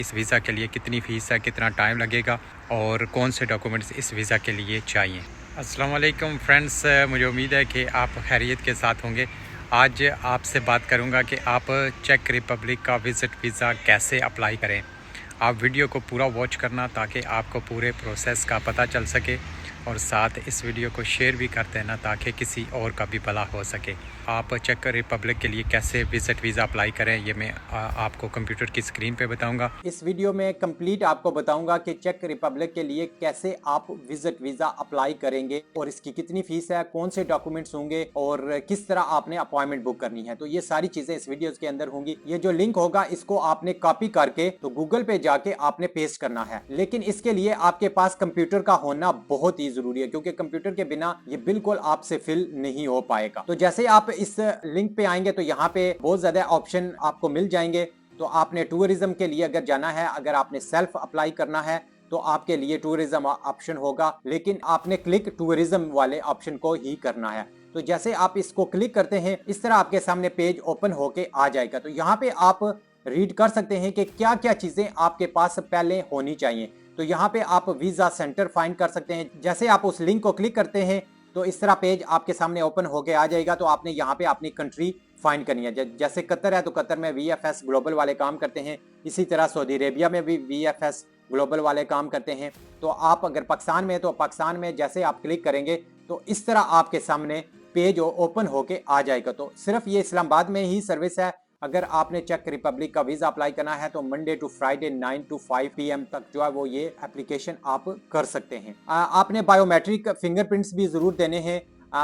इस वीज़ा के लिए कितनी फ़ीस है, कितना टाइम लगेगा और कौन से डॉक्यूमेंट्स इस वीज़ा के लिए चाहिए। अस्सलाम वालेकुम फ्रेंड्स, मुझे उम्मीद है कि आप खैरियत के साथ होंगे। आज आपसे बात करूंगा कि आप चेक रिपब्लिक का विज़िट वीज़ा कैसे अप्लाई करें। आप वीडियो को पूरा वॉच करना ताकि आपको पूरे प्रोसेस का पता चल सके और साथ इस वीडियो को शेयर भी कर देना ताकि किसी और का भी भला हो सके। आप चेक रिपब्लिक के लिए कैसे विज़िट वीज़ा अप्लाई करें, ये मैं आपको कंप्यूटर की स्क्रीन पे बताऊंगा। इस वीडियो में कंप्लीट आपको बताऊंगा कि चेक रिपब्लिक के लिए कैसे आप विजिट वीजा अप्लाई करेंगे और इसकी कितनी फीस है, कौन से डॉक्यूमेंट्स होंगे और किस तरह आपने अपॉइंटमेंट बुक करनी है। तो ये सारी चीजें इस वीडियो के अंदर होंगी। ये जो लिंक होगा इसको आपने कॉपी करके तो गूगल पे जाके आपने पेस्ट करना है, लेकिन इसके लिए आपके पास कंप्यूटर का होना बहुत ही जरूरी है क्योंकि कंप्यूटर के बिना ये बिल्कुल आपसे फिल नहीं हो पाएगा। तो जैसे आप इस लिंक पे आएंगे तो यहाँ पे बहुत ज्यादा ऑप्शन आपको मिल जाएंगे। तो आपने टूरिज्म के लिए अगर जाना है, अगर आपने सेल्फ अप्लाई करना है तो आपके लिए टूरिज्म ऑप्शन होगा, लेकिन आपने क्लिक टूरिज्म वाले ऑप्शन को ही करना है। तो जैसे आप इसको क्लिक करते हैं इस तरह आपके सामने पेज ओपन होके आ जाएगा। तो यहाँ पे आप रीड कर सकते हैं कि क्या क्या चीजें आपके पास पहले होनी चाहिए। तो यहाँ पे आप वीजा सेंटर फाइंड कर सकते हैं। जैसे आप उस लिंक को क्लिक करते हैं तो इस तरह पेज आपके सामने ओपन होके आ जाएगा। तो आपने यहाँ पे अपनी कंट्री फाइंड करनी है। जैसे कतर है तो कतर में VFS ग्लोबल वाले काम करते हैं, इसी तरह सऊदी अरेबिया में भी VFS ग्लोबल वाले काम करते हैं। तो आप अगर पाकिस्तान में तो पाकिस्तान में जैसे आप क्लिक करेंगे तो इस तरह आपके सामने पेज ओपन होके आ जाएगा। तो सिर्फ ये इस्लामाबाद में ही सर्विस है। अगर आपने चेक रिपब्लिक का वीजा अप्लाई करना है तो Monday to Friday 9 to 5 PM तक जो है वो ये एप्लीकेशन आप कर सकते हैं। आपने बायोमेट्रिक फिंगरप्रिंट्स भी जरूर देने हैं।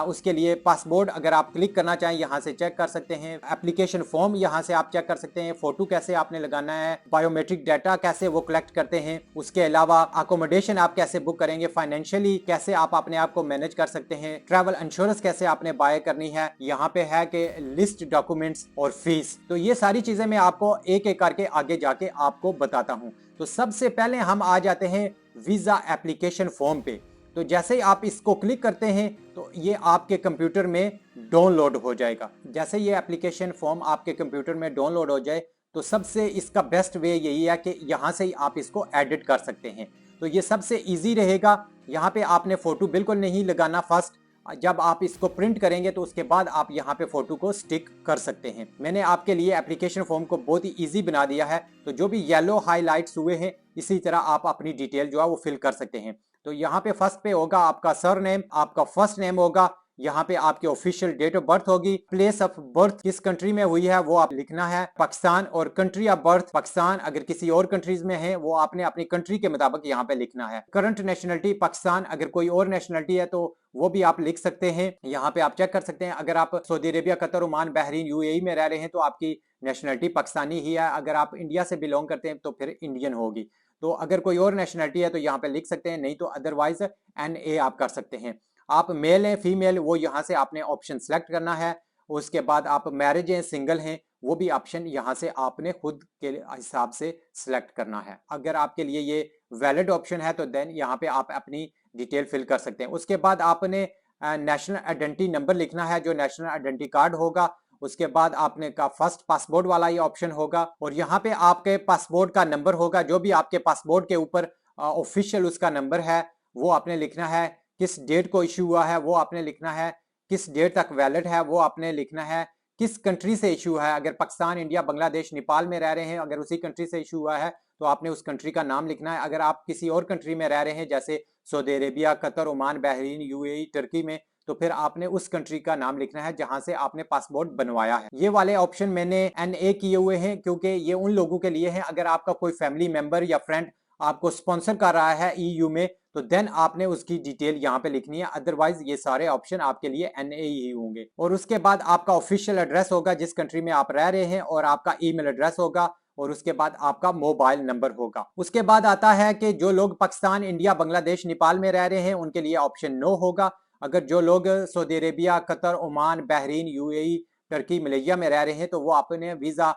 उसके लिए पासपोर्ट अगर आप क्लिक करना चाहें यहाँ से चेक कर सकते हैं। एप्लीकेशन फॉर्म यहाँ से आप चेक कर सकते हैं। फोटो कैसे आपने लगाना है, बायोमेट्रिक डाटा कैसे वो कलेक्ट करते हैं। उसके अलावा अकोमोडेशन आप कैसे बुक करेंगे, फाइनेंशियली कैसे आप अपने आप को मैनेज कर सकते हैं, ट्रैवल इंश्योरेंस कैसे आपने बाय करनी है। यहाँ पे है कि लिस्ट डॉक्यूमेंट्स और फीस। तो ये सारी चीजें मैं आपको एक एक करके आगे जाके आपको बताता हूँ। तो सबसे पहले हम आ जाते हैं वीजा एप्लीकेशन फॉर्म पे। तो जैसे ही आप इसको क्लिक करते हैं तो ये आपके कंप्यूटर में डाउनलोड हो जाएगा। जैसे ये एप्लीकेशन फॉर्म आपके कंप्यूटर में डाउनलोड हो जाए तो सबसे इसका बेस्ट वे यही है कि यहाँ से ही आप इसको एडिट कर सकते हैं। तो ये सबसे इजी रहेगा। यहाँ पे आपने फोटो बिल्कुल नहीं लगाना। फर्स्ट जब आप इसको प्रिंट करेंगे तो उसके बाद आप यहाँ पे फोटो को स्टिक कर सकते हैं। मैंने आपके लिए एप्लीकेशन फॉर्म को बहुत ही इजी बना दिया है। तो जो भी येलो हाईलाइट्स हुए हैं इसी तरह आप अपनी डिटेल जो है वो फिल कर सकते हैं। तो यहाँ पे फर्स्ट पे होगा आपका सर नेम, आपका फर्स्ट नेम होगा, यहाँ पे आपकी ऑफिशियल डेट ऑफ बर्थ होगी, प्लेस ऑफ बर्थ किस कंट्री में हुई है वो आप लिखना है, पाकिस्तान, और कंट्री ऑफ बर्थ पाकिस्तान। अगर किसी और कंट्रीज में है वो आपने अपनी कंट्री के मुताबिक यहाँ पे लिखना है। करंट नेशनलिटी पाकिस्तान, अगर कोई और नेशनलिटी है तो वो भी आप लिख सकते हैं। यहाँ पे आप चेक कर सकते हैं। अगर आप Saudi Arabia, Qatar, Oman, Bahrain, UAE में रह रहे हैं तो आपकी नेशनलिटी पाकिस्तानी ही है। अगर आप इंडिया से बिलोंग करते हैं तो फिर इंडियन होगी। तो अगर कोई और नेशनलिटी है तो यहाँ पे लिख सकते हैं, नहीं तो अदरवाइज NA आप कर सकते हैं। आप मेल हैं, फीमेल, वो यहाँ से आपने ऑप्शन सेलेक्ट करना है। उसके बाद आप मैरिज हैं, सिंगल हैं, वो भी ऑप्शन यहाँ से आपने खुद के हिसाब से सिलेक्ट करना है। अगर आपके लिए ये वैलिड ऑप्शन है तो देन यहाँ पे आप अपनी डिटेल फिल कर सकते हैं। उसके बाद आपने नेशनल आइडेंटिटी नंबर लिखना है, जो नेशनल आइडेंटिटी कार्ड होगा। उसके बाद आपने का फर्स्ट पासपोर्ट वाला ये ऑप्शन होगा और यहाँ पे आपके पासपोर्ट का नंबर होगा। जो भी आपके पासपोर्ट के ऊपर ऑफिशियल उसका नंबर है वो आपने लिखना है। किस डेट को इशू हुआ है वो आपने लिखना है। किस डेट तक वैलिड है वो आपने लिखना है। किस कंट्री से इशू है, अगर पाकिस्तान, इंडिया, बांग्लादेश, नेपाल में रह रहे हैं, अगर उसी कंट्री से इशू हुआ है तो आपने उस कंट्री का नाम लिखना है। अगर आप किसी और कंट्री में रह रहे हैं जैसे Saudi Arabia, Qatar, Oman, Bahrain, UAE, Turkey में, तो फिर आपने उस कंट्री का नाम लिखना है जहां से आपने पासपोर्ट बनवाया है। ये वाले ऑप्शन मैंने NA किए हुए हैं क्योंकि ये उन लोगों के लिए हैं अगर आपका कोई फैमिली मेंबर या फ्रेंड आपको स्पॉन्सर कर रहा है EU में तो देन आपने उसकी डिटेल यहाँ पे लिखनी है। अदरवाइज ये सारे ऑप्शन आपके लिए NA ही होंगे। और उसके बाद आपका ऑफिशियल एड्रेस होगा जिस कंट्री में आप रह रहे हैं, और आपका ईमेल एड्रेस होगा, और उसके बाद आपका मोबाइल नंबर होगा। उसके बाद आता है कि जो लोग पाकिस्तान, इंडिया, बांग्लादेश, नेपाल में रह रहे हैं उनके लिए ऑप्शन नो होगा। अगर जो लोग Saudi Arabia, Qatar, Oman, Bahrain, UAE, Turkey, Malaysia में रह रहे हैं तो वो अपने वीजा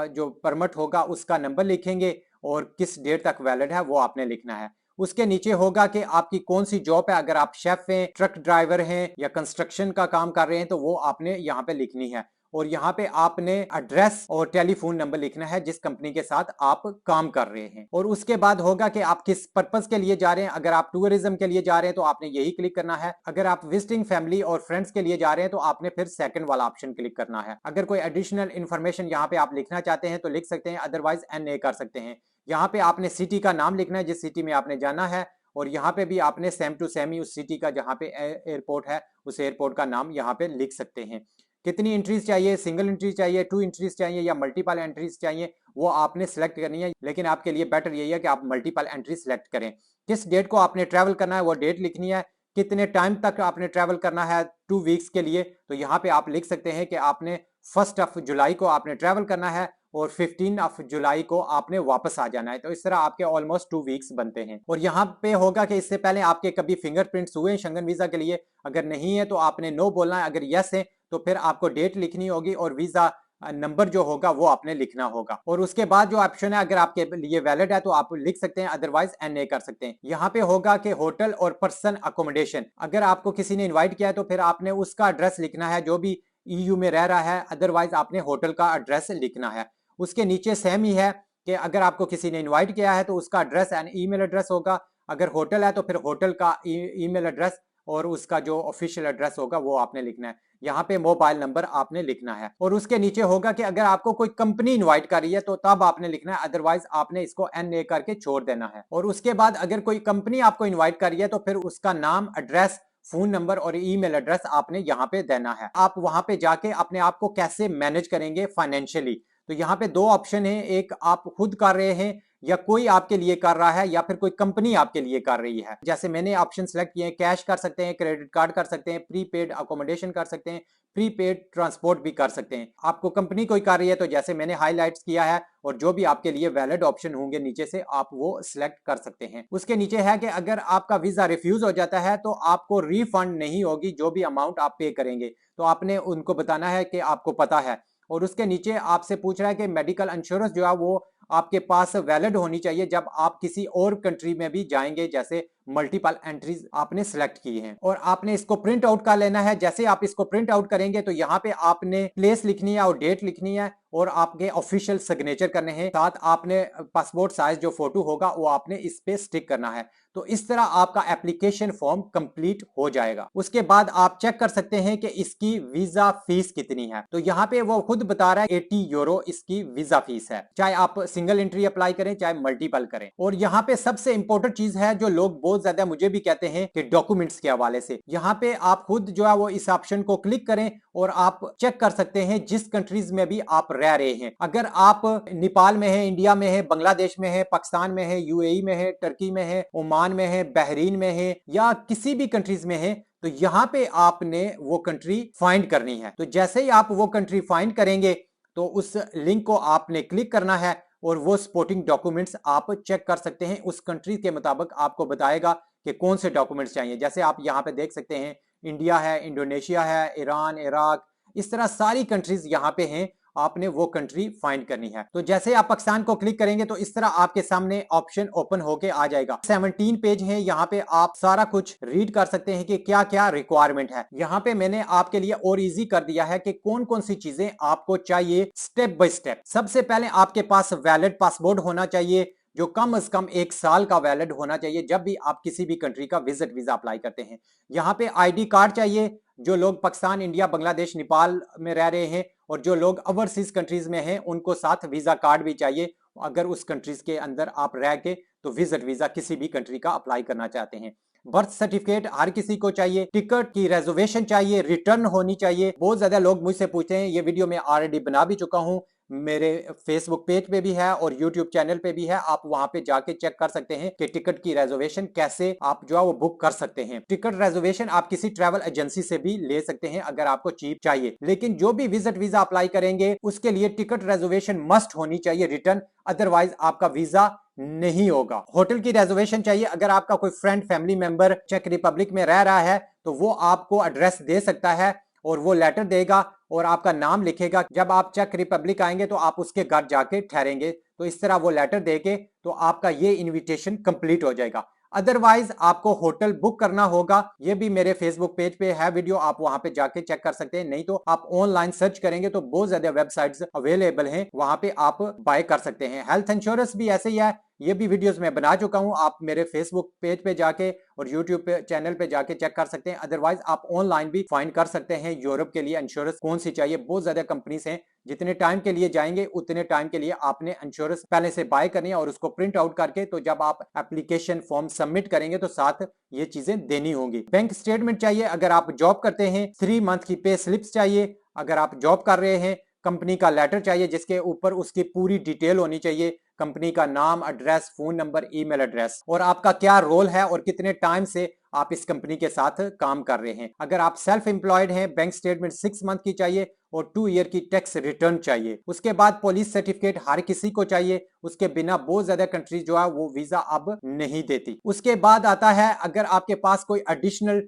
जो परमिट होगा उसका नंबर लिखेंगे और किस डेट तक वैलिड है वो आपने लिखना है। उसके नीचे होगा कि आपकी कौन सी जॉब है। अगर आप शेफ हैं, ट्रक ड्राइवर हैं या कंस्ट्रक्शन का काम कर रहे हैं तो वो आपने यहाँ पे लिखनी है। और यहाँ पे आपने एड्रेस और टेलीफोन नंबर लिखना है जिस कंपनी के साथ आप काम कर रहे हैं। और उसके बाद होगा कि आप किस पर्पस के लिए जा रहे हैं। अगर आप टूरिज्म के लिए जा रहे हैं तो आपने यही क्लिक करना है। अगर आप विजिटिंग फैमिली और फ्रेंड्स के लिए जा रहे हैं तो आपने फिर सेकंड वाला ऑप्शन क्लिक करना है। अगर कोई एडिशनल इन्फॉर्मेशन यहाँ पे आप लिखना चाहते हैं तो लिख सकते हैं, अदरवाइज NA कर सकते हैं। यहाँ पे आपने सिटी का नाम लिखना है जिस सिटी में आपने जाना है, और यहाँ पे भी आपने सेम टू सेम ही उस सिटी का जहाँ पे एयरपोर्ट है उस एयरपोर्ट का नाम यहाँ पे लिख सकते हैं। कितनी एंट्रीज चाहिए, सिंगल एंट्री चाहिए, 2 एंट्रीज चाहिए या मल्टीपल एंट्रीज चाहिए, वो आपने सेलेक्ट करनी है। लेकिन आपके लिए बेटर यही है कि आप मल्टीपल एंट्री सेलेक्ट करें। किस डेट को आपने ट्रैवल करना है वो डेट लिखनी है। कितने टाइम तक आपने ट्रैवल करना है, 2 वीक्स के लिए, तो यहाँ पे आप लिख सकते हैं कि आपने 1 जुलाई को आपने ट्रैवल करना है और 15 जुलाई को आपने वापस आ जाना है। तो इस तरह आपके ऑलमोस्ट 2 वीक्स बनते हैं। और यहाँ पे होगा कि इससे पहले आपके कभी फिंगरप्रिंट्स हुए शंघन वीजा के लिए, अगर नहीं है तो आपने नो बोलना है, अगर यस है तो फिर आपको डेट लिखनी होगी और वीजा नंबर जो होगा वो आपने लिखना होगा। और उसके बाद जो ऑप्शन है अगर आपके लिए वैलिड है तो आप लिख सकते हैं, अदरवाइज NA कर सकते हैं। यहाँ पे होगा कि होटल और पर्सन अकोमोडेशन, अगर आपको किसी ने इन्वाइट किया है तो फिर आपने उसका एड्रेस लिखना है जो भी EU में रह रहा है, अदरवाइज आपने होटल का एड्रेस लिखना है। उसके नीचे सेम ही है कि अगर आपको किसी ने इन्वाइट किया है तो उसका एड्रेस एंड ईमेल एड्रेस होगा। अगर होटल है तो फिर होटल का ईमेल एड्रेस और उसका जो ऑफिशियल एड्रेस होगा वो आपने लिखना है। यहाँ पे मोबाइल नंबर आपने लिखना है। और उसके नीचे होगा कि अगर आपको कोई कंपनी इनवाइट कर रही है तो तब आपने लिखना है, अदरवाइज आपने इसको NA करके छोड़ देना है। और उसके बाद अगर कोई कंपनी आपको इनवाइट कर रही है तो फिर उसका नाम, एड्रेस, फोन नंबर और ईमेल एड्रेस आपने यहाँ पे देना है। आप वहां पे जाके अपने आप को कैसे मैनेज करेंगे फाइनेंशियली, तो यहाँ पे 2 ऑप्शन है, एक आप खुद कर रहे हैं या कोई आपके लिए कर रहा है या फिर कोई कंपनी आपके लिए कर रही है। जैसे मैंने ऑप्शन सेलेक्ट किए हैं, कैश कर सकते हैं, क्रेडिट कार्ड कर सकते हैं, प्रीपेड अकोमोडेशन कर सकते हैं, प्रीपेड ट्रांसपोर्ट भी कर सकते हैं। आपको कंपनी कोई कर रही है तो जैसे मैंने हाईलाइट्स किया है, और जो भी आपके लिए वैलिड ऑप्शन होंगे नीचे से आप वो सिलेक्ट कर सकते हैं। उसके नीचे है कि अगर आपका वीजा रिफ्यूज हो जाता है तो आपको रिफंड नहीं होगी, जो भी अमाउंट आप पे करेंगे तो आपने उनको बताना है कि आपको पता है। और उसके नीचे आपसे पूछ रहा है कि मेडिकल इंश्योरेंस जो है वो आपके पास वैलिड होनी चाहिए जब आप किसी और कंट्री में भी जाएंगे, जैसे मल्टीपल एंट्रीज आपने सिलेक्ट की हैं। और आपने इसको प्रिंट आउट कर लेना है। जैसे आप इसको प्रिंट आउट करेंगे तो यहाँ पे आपने प्लेस लिखनी है और डेट लिखनी है और आपके ऑफिशियल सिग्नेचर करने हैं। साथ आपने पासपोर्ट साइज जो फोटो होगा वो आपने इस पे स्टिक करना है। तो इस तरह आपका एप्लीकेशन फॉर्म कंप्लीट हो जाएगा। उसके बाद आप चेक कर सकते हैं कि इसकी वीजा फीस कितनी है। तो यहाँ पे वो खुद बता रहा है 80 यूरो इसकी वीजा फीस है, चाहे आप सिंगल एंट्री अप्लाई करें चाहे मल्टीपल करें। और यहाँ पे सबसे इंपॉर्टेंट चीज है जो लोग बहुत ज्यादा मुझे भी कहते हैं कि डॉक्यूमेंट्स के हवाले से, यहाँ पे आप खुद जो है वो इस ऑप्शन को क्लिक करें और आप चेक कर सकते हैं जिस कंट्रीज में भी आप रह रहे हैं। अगर आप नेपाल में है, इंडिया में है, बांग्लादेश में है, पाकिस्तान में है, UAE में है, टर्की में है, ओमान में है, बहरीन में है या किसी भी कंट्रीज में है, तो यहाँ पे आपने वो कंट्री फाइंड करनी है। तो जैसे ही आप वो कंट्री फाइंड करेंगे तो उस लिंक को आपने क्लिक करना है और वो सपोर्टिंग डॉक्यूमेंट्स आप चेक कर सकते हैं। उस कंट्री के मुताबिक आपको बताएगा कि कौन से डॉक्यूमेंट्स चाहिए। जैसे आप यहाँ पे देख सकते हैं इंडिया है, इंडोनेशिया है, ईरान, इराक, इस तरह सारी कंट्रीज यहाँ पे हैं। आपने वो कंट्री फाइंड करनी है। तो जैसे आप पाकिस्तान को क्लिक करेंगे तो इस तरह आपके सामने ऑप्शन ओपन होके आ जाएगा। 17 पेज है, यहाँ पे आप सारा कुछ रीड कर सकते हैं कि क्या क्या रिक्वायरमेंट है। यहाँ पे मैंने आपके लिए और इजी कर दिया है कि कौन कौन सी चीजें आपको चाहिए स्टेप बाय स्टेप। सबसे पहले आपके पास वैलिड पासपोर्ट होना चाहिए जो कम से कम 1 साल का वैलिड होना चाहिए जब भी आप किसी भी कंट्री का विजिट वीजा अप्लाई करते हैं। यहाँ पे ID कार्ड चाहिए, जो लोग पाकिस्तान, इंडिया, बांग्लादेश, नेपाल में रह रहे हैं, और जो लोग ओवरसीज कंट्रीज में हैं उनको साथ वीजा कार्ड भी चाहिए अगर उस कंट्रीज के अंदर आप रह के तो विजिट वीजा किसी भी कंट्री का अप्लाई करना चाहते हैं। बर्थ सर्टिफिकेट हर किसी को चाहिए, टिकट की रिजर्वेशन चाहिए, रिटर्न होनी चाहिए। बहुत ज्यादा लोग मुझसे पूछते हैं, ये वीडियो मैं ऑलरेडी बना भी चुका हूं, मेरे फेसबुक पेज पे भी है और यूट्यूब चैनल पे भी है। आप वहां पे जाके चेक कर सकते हैं कि टिकट की रिजर्वेशन कैसे आप जो है वो बुक कर सकते हैं। टिकट रिजर्वेशन आप किसी ट्रैवल एजेंसी से भी ले सकते हैं अगर आपको चीप चाहिए, लेकिन जो भी विजिट वीजा अप्लाई करेंगे उसके लिए टिकट रिजर्वेशन मस्ट होनी चाहिए रिटर्न, अदरवाइज आपका वीजा नहीं होगा। होटल की रिजर्वेशन चाहिए, अगर आपका कोई फ्रेंड, फैमिली मेंबर चेक रिपब्लिक में रह रहा है तो वो आपको एड्रेस दे सकता है और वो लेटर देगा और आपका नाम लिखेगा। जब आप चेक रिपब्लिक आएंगे तो आप उसके घर जाके ठहरेंगे, तो इस तरह वो लेटर देके तो आपका ये इनविटेशन कंप्लीट हो जाएगा। अदरवाइज आपको होटल बुक करना होगा। ये भी मेरे फेसबुक पेज पे है वीडियो, आप वहां पे जाके चेक कर सकते हैं। नहीं तो आप ऑनलाइन सर्च करेंगे तो बहुत ज्यादा वेबसाइट्स अवेलेबल हैं, वहां पे आप बाय कर सकते हैं। हेल्थ इंश्योरेंस भी ऐसे ही है, ये भी वीडियोस मैं बना चुका हूं, आप मेरे फेसबुक पेज पे जाके और यूट्यूब पे चैनल पे जाके चेक कर सकते हैं। अदरवाइज आप ऑनलाइन भी फाइंड कर सकते हैं यूरोप के लिए इंश्योरेंस कौन सी चाहिए। बहुत ज्यादा कंपनीज हैं, जितने टाइम के लिए जाएंगे उतने टाइम के लिए आपने इंश्योरेंस पहले से बाय करनी है और उसको प्रिंट आउट करके, तो जब आप एप्लीकेशन फॉर्म सबमिट करेंगे तो साथ ये चीजें देनी होंगी। बैंक स्टेटमेंट चाहिए अगर आप जॉब करते हैं, 3 मंथ की पे स्लिप्स चाहिए अगर आप जॉब कर रहे हैं, कंपनी का लेटर चाहिए जिसके ऊपर उसकी पूरी डिटेल होनी चाहिए, कंपनी का नाम, address, phone number, email address और आपका क्या रोल है और कितने टाइम से आप इस कंपनी के साथ काम कर रहे हैं। अगर आप सेल्फ एम्प्लॉयड हैं, बैंक स्टेटमेंट 6 मंथ की चाहिए और 2 ईयर की टैक्स रिटर्न चाहिए। उसके बाद पुलिस सर्टिफिकेट हर किसी को चाहिए, उसके बिना बहुत ज्यादा कंट्री जो है वो वीजा अब नहीं देती। उसके बाद आता है अगर आपके पास कोई एडिशनल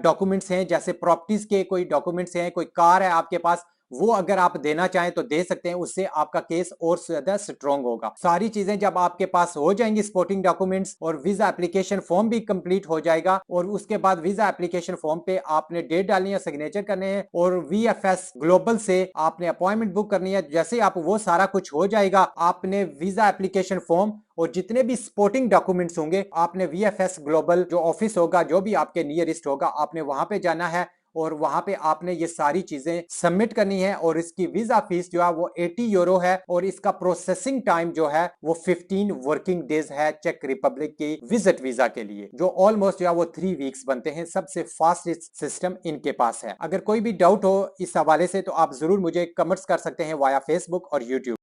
डॉक्यूमेंट्स हैं, जैसे प्रॉपर्टीज के कोई डॉक्यूमेंट्स हैं, कोई कार है आपके पास, वो अगर आप देना चाहें तो दे सकते हैं, उससे आपका केस और ज्यादा स्ट्रॉन्ग होगा। सारी चीजें जब आपके पास हो जाएंगी, सपोर्टिंग डॉक्यूमेंट्स और वीजा एप्लीकेशन फॉर्म भी कंप्लीट हो जाएगा, और उसके बाद वीजा एप्लीकेशन फॉर्म पे आपने डेट डालनी है, सिग्नेचर करने हैं और वीएफएस ग्लोबल से आपने अपॉइंटमेंट बुक करनी है। जैसे आप वो सारा कुछ हो जाएगा, आपने वीजा एप्लीकेशन फॉर्म और जितने भी सपोर्टिंग डॉक्यूमेंट्स होंगे आपने वीएफएस ग्लोबल जो ऑफिस होगा, जो भी आपके नियरेस्ट होगा, आपने वहां पे जाना है और वहां पे आपने ये सारी चीजें सबमिट करनी है। और इसकी वीजा फीस जो है वो 80 यूरो है और इसका प्रोसेसिंग टाइम जो है वो 15 वर्किंग डेज है चेक रिपब्लिक की विजिट वीजा के लिए, जो ऑलमोस्ट जो है वो 3 वीक्स बनते हैं। सबसे फास्टेस्ट सिस्टम इनके पास है। अगर कोई भी डाउट हो इस हवाले से तो आप जरूर मुझे कमेंट्स कर सकते हैं वाया फेसबुक और यूट्यूब।